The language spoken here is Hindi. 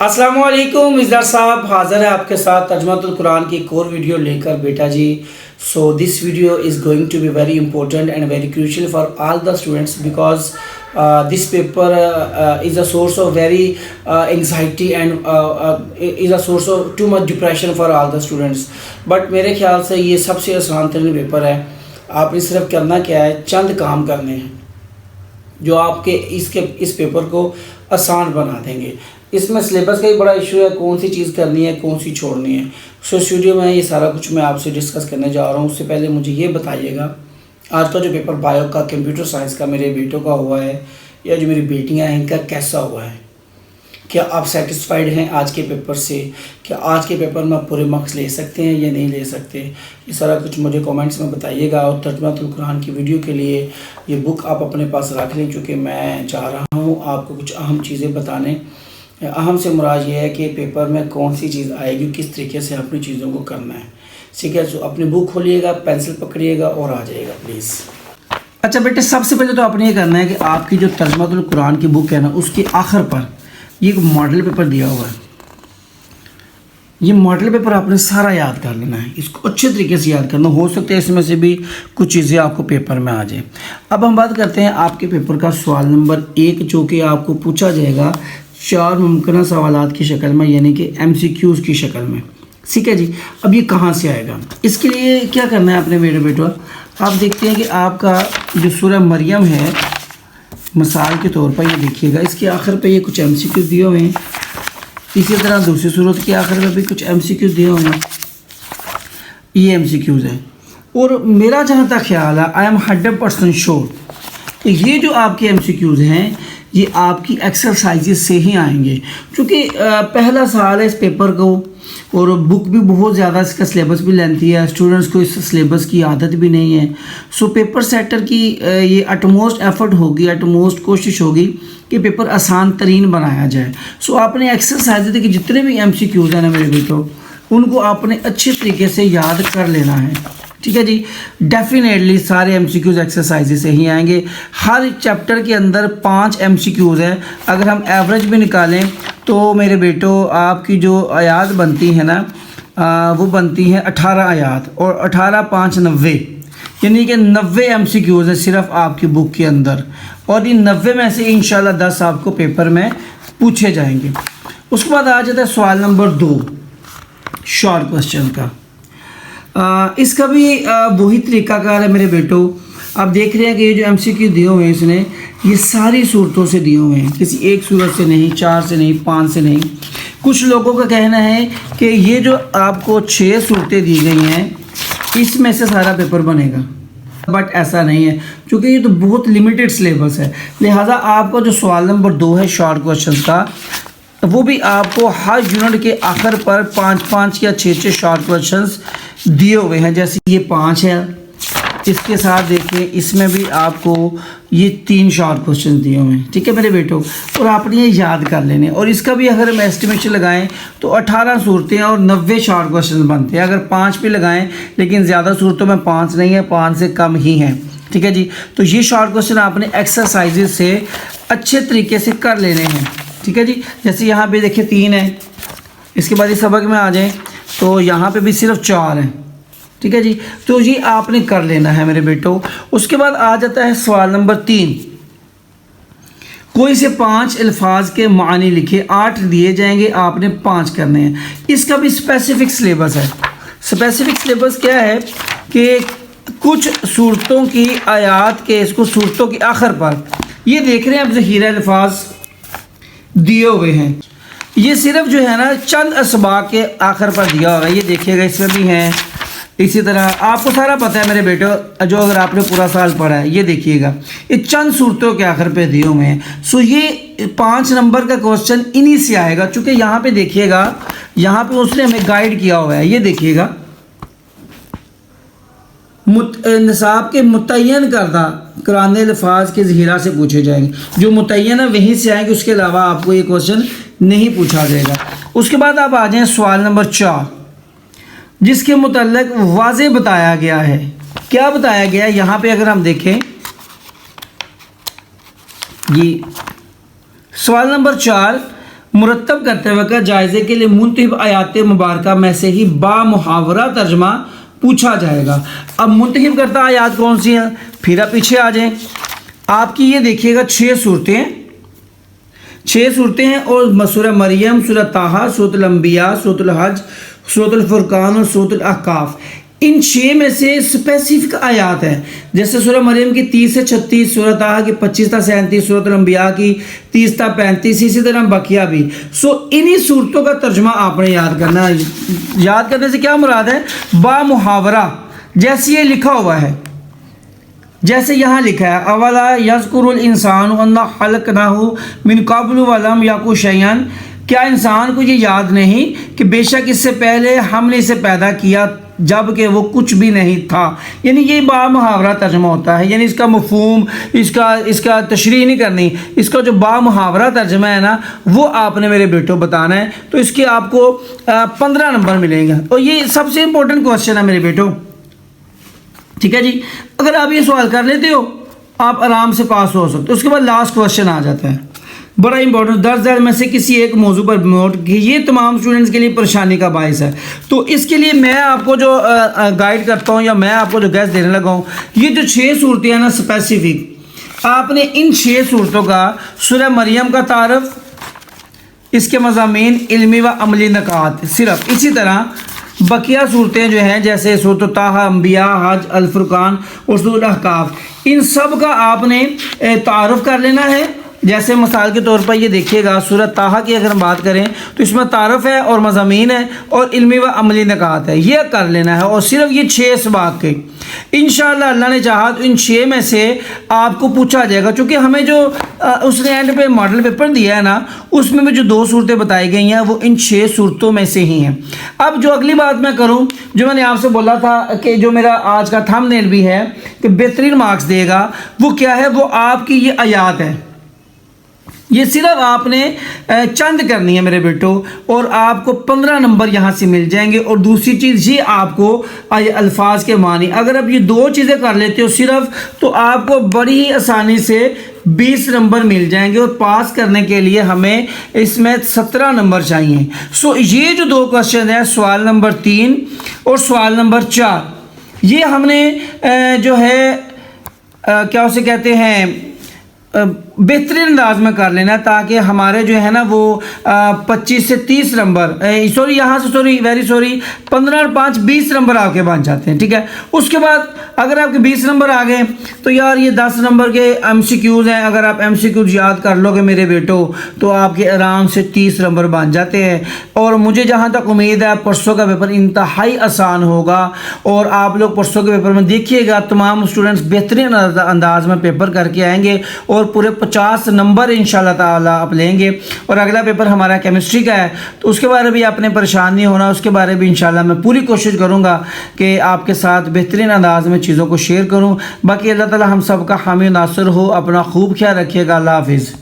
अस्सलाम वालेकुम। इज़्ज़त साहब हाज़िर है आपके साथ तर्जुमातुल कुरान की एक और वीडियो लेकर बेटा जी। So this video is going to be very important and very crucial for all the students because this paper is a source of very anxiety and is a source of too much depression for all the students. But मेरे ख्याल से ये सबसे आसान तरीन पेपर है। आपने सिर्फ करना क्या है, चंद काम करने हैं जो आपके इस पेपर को आसान बना देंगे। इसमें सिलेबस का ही बड़ा इशू है, कौन सी चीज़ करनी है कौन सी छोड़नी है। सो इस वीडियो में ये सारा कुछ मैं आपसे डिस्कस करने जा रहा हूँ। उससे पहले मुझे ये बताइएगा, आज का जो पेपर बायो का कंप्यूटर साइंस का मेरे बेटों का हुआ है या जो मेरी बेटियाँ हैं इनका कैसा हुआ है? क्या आप सेटिस्फाइड हैं आज के पेपर से? क्या आज के पेपर में पूरे मार्क्स ले सकते हैं या नहीं ले सकते? ये सारा कुछ मुझे कमेंट्स में बताइएगा। और तर्जुमातुल कुरान की वीडियो के लिए ये बुक आप अपने पास रख लें, चूँकि मैं चाह रहा हूँ आपको कुछ अहम चीज़ें बताने। अहम से मुराद ये है कि पेपर में कौन सी चीज़ आएगी, किस तरीके से अपनी चीज़ों को करना है। ठीक है, तो अपनी बुक खोलिएगा, पेंसिल पकड़िएगा और आ जाइएगा प्लीज़। अच्छा बेटे, सबसे पहले तो आपने ये करना है कि आपकी जो तर्जुमातुल कुरान की बुक है ना, उसके आखिर पर ये एक मॉडल पेपर दिया हुआ है। ये मॉडल पेपर आपने सारा याद कर लेना है, इसको अच्छे तरीके से याद करना। हो सकता है इसमें से भी कुछ चीज़ें आपको पेपर में आ जाए। अब हम बात करते हैं आपके पेपर का सवाल नंबर 1, जो कि आपको पूछा जाएगा 4 मुमकिन सवालात की शक्ल में, यानी कि MCQs की शक्ल में। ठीक है जी। अब ये कहाँ से आएगा, इसके लिए क्या करना है अपने मेरे बेटो, आप देखते हैं कि आपका जो सूरह मरियम है, मिसाल के तौर पर ये देखिएगा, इसके आखिर पे ये कुछ MCQs दिए हुए हैं। इसी तरह दूसरी सूरत के आखिर में भी कुछ MCQs दिए हुए हैं। ये MCQs हैं और मेरा जहाँ तक ख्याल है, आई एम 100% श्योर कि ये जो आपके MCQs हैं ये आपकी एक्सरसाइजेज से ही आएंगे, क्योंकि पहला साल है इस पेपर को और बुक भी बहुत ज़्यादा, इसका सिलेबस भी लेंथी है, स्टूडेंट्स को इस सिलेबस की आदत भी नहीं है। सो पेपर सेटर की ये अटमोस्ट एफर्ट होगी, अटमोस्ट कोशिश होगी कि पेपर आसान तरीन बनाया जाए। सो आपने एक्सरसाइज के जितने भी MCQs हैं ना मेरे बेटो, उनको आपने अच्छे तरीके से याद कर लेना है। ठीक है जी। डेफिनेटली सारे MCQs एक्सरसाइज से ही आएंगे। हर चैप्टर के अंदर 5 MCQs हैं। अगर हम एवरेज भी निकालें तो मेरे बेटो आपकी जो आयात बनती है ना, वो बनती है 18 आयात, और 18 5 90, यानी कि 90 MCQs है सिर्फ आपकी बुक के अंदर। और इन 90 में से इंशाल्लाह 10 आपको पेपर में पूछे जाएंगे। उसके बाद आ जाता है सवाल नंबर 2, शॉर्ट क्वेश्चन का। इसका भी वही तरीकाकार है मेरे बेटो। आप देख रहे हैं कि ये जो MCQ दिए हुए हैं इसने, ये सारी सूरतों से दिए हुए हैं, किसी एक सूरत से नहीं, 4 से नहीं, 5 से नहीं। कुछ लोगों का कहना है कि ये जो आपको 6 सूरतें दी गई हैं इसमें से सारा पेपर बनेगा, बट ऐसा नहीं है, क्योंकि ये तो बहुत लिमिटेड सिलेबस है। लिहाजा आपका जो सवाल नंबर 2 है शॉर्ट क्वेश्चन का, वो भी आपको हर यूनिट के आखिर पर 5-5 या 6-6 शॉर्ट क्वेश्चंस दिए हुए हैं। जैसे ये 5 है, इसके साथ देखिए इसमें भी आपको ये 3 शॉर्ट क्वेश्चन दिए हुए हैं। ठीक है मेरे बेटो, और आपने ये याद कर लेने। और इसका भी अगर हम एस्टिमेशन लगाएं तो 18 सूरतें और 90 शॉर्ट क्वेश्चन बनते हैं। अगर 5 भी लगाएं, लेकिन ज़्यादा सूरतों में 5 नहीं है, 5 से कम ही हैं। ठीक है जी। तो ये शॉर्ट क्वेश्चन आपने एक्सरसाइजेज से अच्छे तरीके से कर लेने हैं। ठीक है जी। जैसे यहाँ पे देखिए 3 है, इसके बाद ये सबक में आ जाएं तो यहाँ पे भी सिर्फ 4 हैं। ठीक है जी। तो ये आपने कर लेना है मेरे बेटो। उसके बाद आ जाता है सवाल नंबर 3, कोई से 5 अल्फाज के मानी लिखे, 8 दिए जाएंगे, आपने 5 करने हैं। इसका भी स्पेसिफिक सिलेबस है। स्पेसिफिक सिलेबस क्या है कि कुछ सूरतों की आयात के, इसको सूरतों के आखिर पर ये देख रहे हैं आप, ज़हीरा अल्फाज दिए हुए हैं। ये सिर्फ जो है ना चंद असबाक के आखिर पर दिया हुआ है। ये देखिएगा इसमें भी हैं। इसी तरह आपको सारा पता है मेरे बेटो, जो अगर आपने पूरा साल पढ़ा है, ये देखिएगा ये चंद सूरतों के आखिर पे दिए हुए हैं। सो ये 5 नंबर का क्वेश्चन इन्हीं से आएगा, चूँकि यहाँ पे देखिएगा, यहाँ पे उसने हमें गाइड किया हुआ है। ये देखिएगा निसाब के मुतय्यन करदा कुरान अल्फाज के ज़हीरा से पूछे जाएंगे। जो मुतय्यन है वहीं से आएंगे, उसके अलावा आपको ये क्वेश्चन नहीं पूछा जाएगा। उसके बाद आप आ जाएं सवाल नंबर 4, जिसके मुतल्लिक वाज़े बताया गया है। क्या बताया गया है यहाँ पे अगर हम देखें, ये सवाल नंबर 4, मुरतब करते वक्त जायज़े के लिए मुंतखब आयात मुबारक में से ही बामुहावरा तर्जमा पूछा जाएगा। अब मुंतखब करता आयात कौन सी हैं, फिर आप पीछे आ जाएं। आपकी ये देखिएगा 6 सूरतें हैं और सूरह मरियम, सूरह ताहा, सूरह अंबिया, सूरह हज, सूरह फुरकान और सूरह अहकाफ। इन 6 में से स्पेसिफिक आयात हैं। जैसे सूरह मरियम की 30 से 36, सूरह ताहा की 25 से 37, सूरह अंबिया की 30 से 35, इसी तरह बकिया भी। इन्हीं सूरतों का तर्जुमा आपने याद करना है। याद करने से क्या मुराद है, बामुहावरा, जैसे ये लिखा हुआ है, जैसे यहाँ लिखा है अवला यज़कुरुल इंसानु अन्ना खलक़नाहु मिन क़ब्लु वलम यकु शैअन, क्या इंसान को ये याद नहीं कि बेशक इससे पहले हमने इसे पैदा किया जबकि वो कुछ भी नहीं था। यानी ये बामुहावरा तर्जुमा होता है, यानी इसका मफ़हूम, इसका तशरीह नहीं करनी, इसका जो बामुहावरा तर्जुमा है ना वो आपने मेरे बेटों बताना है। तो इसके आपको 15 नंबर मिलेंगे और ये सबसे इम्पोर्टेंट क्वेश्चन है मेरे बेटों, ठीक है जी। अगर आप ये सवाल कर लेते हो आप आराम से पास हो सकते हो। उसके बाद लास्ट क्वेश्चन आ जाता है, बड़ा इंपॉर्टेंट, 10,000 में से किसी एक मौजू पर नोट की, ये तमाम स्टूडेंट्स के लिए परेशानी का बायस है। तो इसके लिए मैं आपको जो गाइड करता हूँ या मैं आपको जो गैस देने लगा हूँ, ये जो 6 सूरतें हैं ना स्पेसिफिक, आपने इन 6 सूरतों का सूरह मरियम का तारफ़, इसके मज़ामीन इल्मी व अमली नकात, सिर्फ इसी तरह बकिया सूरतें जो हैं जैसे सूरत ताहा, अंबिया, हज, अल फुरकान और सूरत अहकाफ, इन सब का आपने तारुफ कर लेना है। जैसे मिसाल के तौर पर ये देखिएगा सूरत ताहा की अगर हम बात करें तो इसमें तारफ़ है और मज़ामीन है और इल्मी व अमली नकात है, ये कर लेना है। और सिर्फ ये 6 इसबाक के इंशाअल्लाह अल्लाह ने चाहा तो इन 6 में से आपको पूछा जाएगा। चूँकि हमें जो उसने एंड पे मॉडल पेपर दिया है ना उसमें भी जो 2 सूरतें बताई गई हैं वो इन 6 सूरतों में से ही हैं। अब जो अगली बात मैं करूँ, जो मैंने आपसे बोला था कि जो मेरा आज का थंबनेल भी है कि बेहतरीन मार्क्स देगा, वो क्या है, वो आपकी ये आयात है। ये सिर्फ आपने चंद करनी है मेरे बेटों और आपको 15 नंबर यहाँ से मिल जाएंगे। और दूसरी चीज़ ये आपको अल्फाज के मानी, अगर आप ये 2 चीज़ें कर लेते हो सिर्फ, तो आपको बड़ी ही आसानी से 20 नंबर मिल जाएंगे। और पास करने के लिए हमें इसमें 17 नंबर चाहिए। ये जो 2 क्वेश्चन है, सवाल नंबर 3 और सवाल नंबर 4, ये हमने जो है क्या उसे कहते हैं बेहतरीन अंदाज में कर लेना ताकि हमारे जो है ना वो 25 से 30 नंबर, सॉरी यहाँ से सॉरी वेरी सॉरी 15 और 5 20 नंबर आपके बन जाते हैं, ठीक है। उसके बाद अगर आपके 20 नंबर आ गए तो यार ये 10 नंबर के MCQs हैं, अगर आप MCQs याद कर लोगे मेरे बेटो तो आपके आराम से 30 नंबर बन जाते हैं। और मुझे जहाँ तक उम्मीद है परसों का पेपर इंतहाई आसान होगा और आप लोग परसों के पेपर में देखिएगा तमाम स्टूडेंट्स बेहतरीन अंदाज में पेपर करके आएंगे और पूरे 50 नंबर इंशाल्लाह ताला आप लेंगे। और अगला पेपर हमारा केमिस्ट्री का है तो उसके बारे में भी आपने परेशान नहीं होना, उसके बारे में इंशाल्लाह मैं पूरी कोशिश करूँगा कि आपके साथ बेहतरीन अंदाज में चीज़ों को शेयर करूँ। बाकी अल्लाह ताला हम सब का हामी नासिर हो। अपना खूब ख्याल रखिएगा। अल्लाह हाफिज़।